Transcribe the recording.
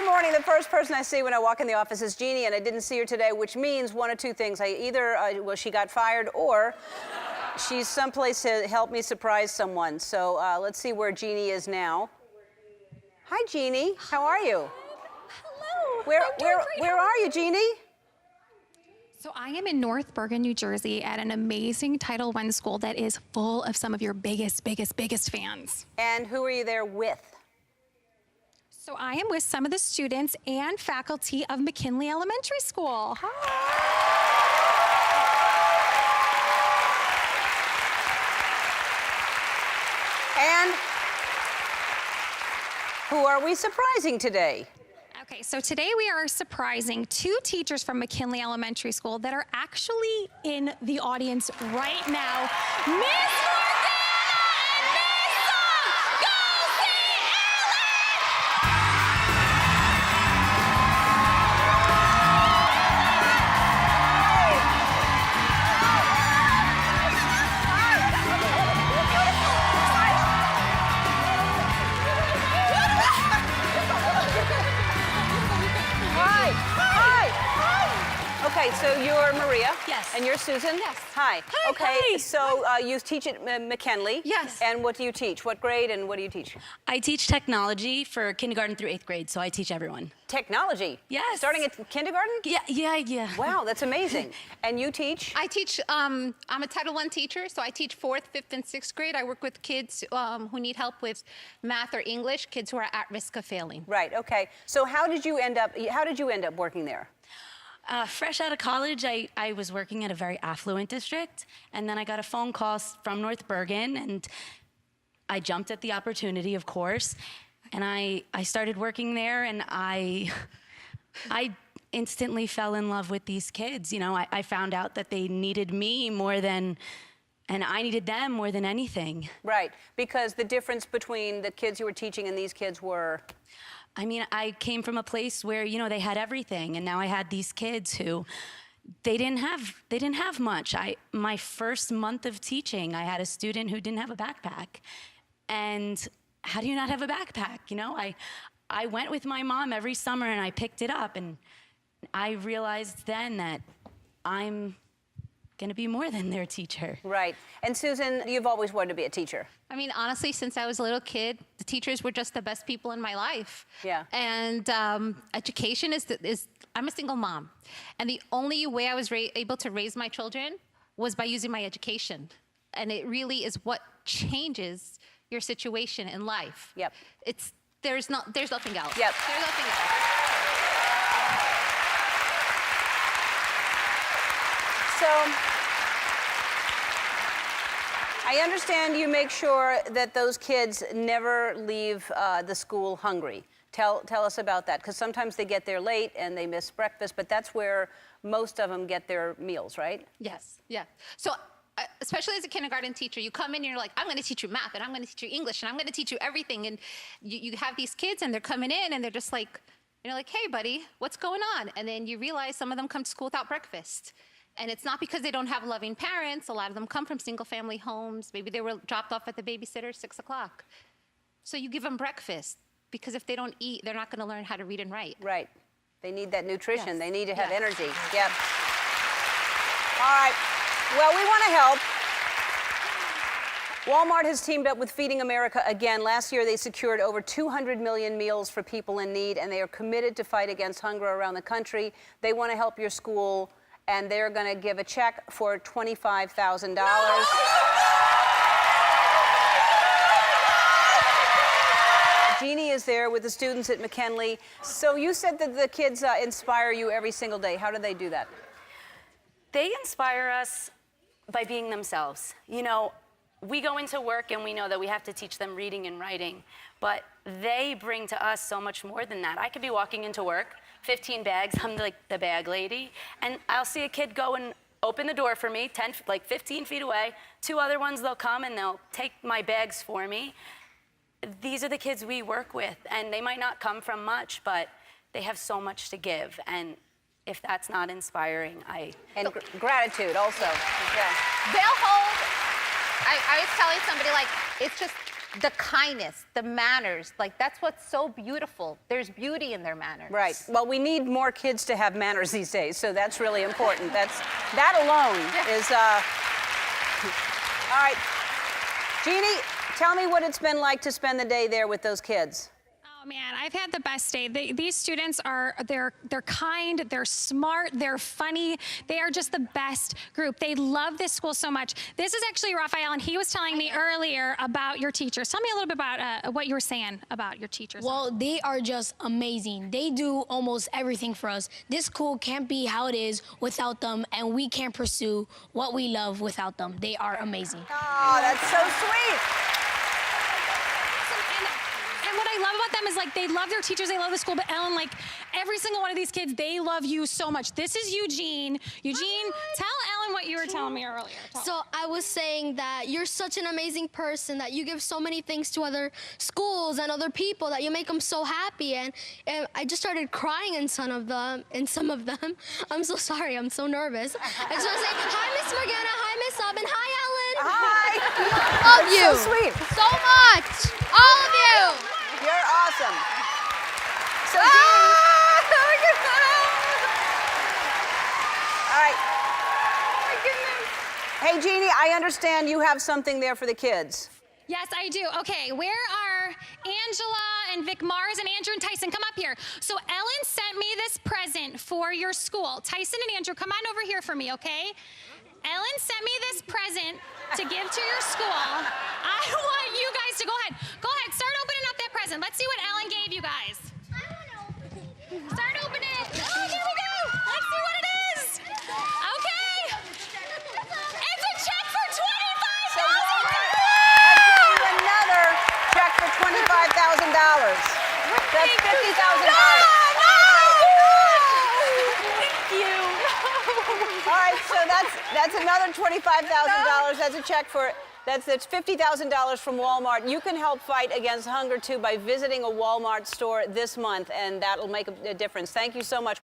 morning, the first person I see when I walk in the office is Jeannie, and I didn't see her today, which means one of two things. Well, she got fired, or she's someplace to help me surprise someone. So let's see where Jeannie is now. Hi, Jeannie. How are you? Hello. Where are you, Jeannie? So I am in North Bergen, New Jersey at an amazing Title I school that is full of some of your biggest fans. And who are you there with? So I am with some of the students and faculty of McKinley Elementary School. And who are we surprising today? Okay, so today we are surprising two teachers from McKinley Elementary School that are actually in the audience right now. Miss Martin and Miss Go Okay, so you're Maria. Yes. And you're Susan? Yes. Hi. Hi, okay, hi. so you teach at McKinley. Yes. And what do you teach? What grade and what do you teach? I teach technology for kindergarten through 8th grade, so I teach everyone. Technology? Yes. Starting at kindergarten? Yeah. Wow, that's amazing. And you teach? I teach, I'm a Title I teacher, so I teach 4th, 5th, and 6th grade. I work with kids who need help with math or English, kids who are at risk of failing. Right, okay. So how did you end up working there? Fresh out of college, I was working at a very affluent district, and then I got a phone call from North Bergen, and I jumped at the opportunity, of course, and I started working there, and I instantly fell in love with these kids. You know, I found out that they needed me more than, and I needed them more than anything. Right, because the difference between the kids you were teaching and these kids were? I mean, I came from a place where, you know, they had everything, and now I had these kids who they didn't have much. My first month of teaching, I had a student who didn't have a backpack. And how do you not have a backpack? You know, I went with my mom every summer and I picked it up, and I realized then that I'm gonna be more than their teacher. Right. And Susan, you've always wanted to be a teacher. I mean, honestly, since I was a little kid, the teachers were just the best people in my life. Yeah. And education is, I'm a single mom. And the only way I was able to raise my children was by using my education. And it really is what changes your situation in life. Yep. There's nothing else. Yep. There's nothing else. So, I understand you make sure that those kids never leave the school hungry. Tell us about that, because sometimes they get there late and they miss breakfast, but that's where most of them get their meals, right? Yes, yeah. So, especially as a kindergarten teacher, you come in and you're like, I'm going to teach you math, and I'm going to teach you English, and I'm going to teach you everything. And you have these kids, and they're coming in, and they're just like, you're like, hey, buddy, what's going on? And then you realize some of them come to school without breakfast. And it's not because they don't have loving parents. A lot of them come from single-family homes. Maybe they were dropped off at the babysitter 6 o'clock. So you give them breakfast, because if they don't eat, they're not going to learn how to read and write. Right. They need that nutrition. Yes. They need to have Yes. energy. Yep. All right. Well, we want to help. Walmart has teamed up with Feeding America again. Last year, they secured over 200 million meals for people in need, and they are committed to fight against hunger around the country. They want to help your school, and they're going to give a check for $25,000. No! Jeannie is there with the students at McKinley. So you said that the kids inspire you every single day. How do they do that? They inspire us by being themselves. You know, we go into work and we know that we have to teach them reading and writing, but they bring to us so much more than that. I could be walking into work, 15 bags, I'm like the bag lady, and I'll see a kid go and open the door for me, 15 feet away. 2 other ones, they'll come and they'll take my bags for me. These are the kids we work with, and they might not come from much, but they have so much to give. And if that's not inspiring, And gratitude also. Yeah. They'll hold, I was telling somebody, like, it's just the kindness, the manners. Like, that's what's so beautiful. There's beauty in their manners. Right. Well, we need more kids to have manners these days, so that's really important. That alone is. All right, Jeannie, tell me what it's been like to spend the day there with those kids. Oh man, I've had the best day. These students they're kind, they're smart, they're funny. They are just the best group. They love this school so much. This is actually Raphael, and he was telling me earlier about your teachers. Tell me a little bit about what you were saying about your teachers. Well, they are just amazing. They do almost everything for us. This school can't be how it is without them, and we can't pursue what we love without them. They are amazing. Oh, that's so sweet. And what I love about them is, like, they love their teachers, they love the school, but Ellen, like, every single one of these kids, they love you so much. This is Eugene. Eugene, tell Ellen what you were telling me earlier. So I was saying that you're such an amazing person, that you give so many things to other schools and other people, that you make them so happy. And I just started crying in some of them. I'm so sorry, I'm so nervous. I just want to say, hi, Miss Morgana, hi, Miss Ubben, hi, Ellen. Hi. Love you So sweet. so much, all of you. You're awesome. So, Ah! All right. Oh my goodness. Hey, Jeannie, I understand you have something there for the kids. Yes, I do. Okay, where are Angela and Vic Mars and Andrew and Tyson? Come up here. So Ellen sent me this present for your school. Tyson and Andrew, come on over here for me, okay? Ellen sent me this present to give to your school. I want you guys to go ahead. Go ahead, start opening up that present. Let's see what Ellen gave you guys. Start opening it. Oh, here we go. Let's see what it is. Okay. It's a check for $25,000. So Walmart has given you another check for $25,000. That's $50,000. All right, so that's another $25,000. That's a check for that's $50,000 from Walmart. You can help fight against hunger too by visiting a Walmart store this month, and that'll make a difference. Thank you so much.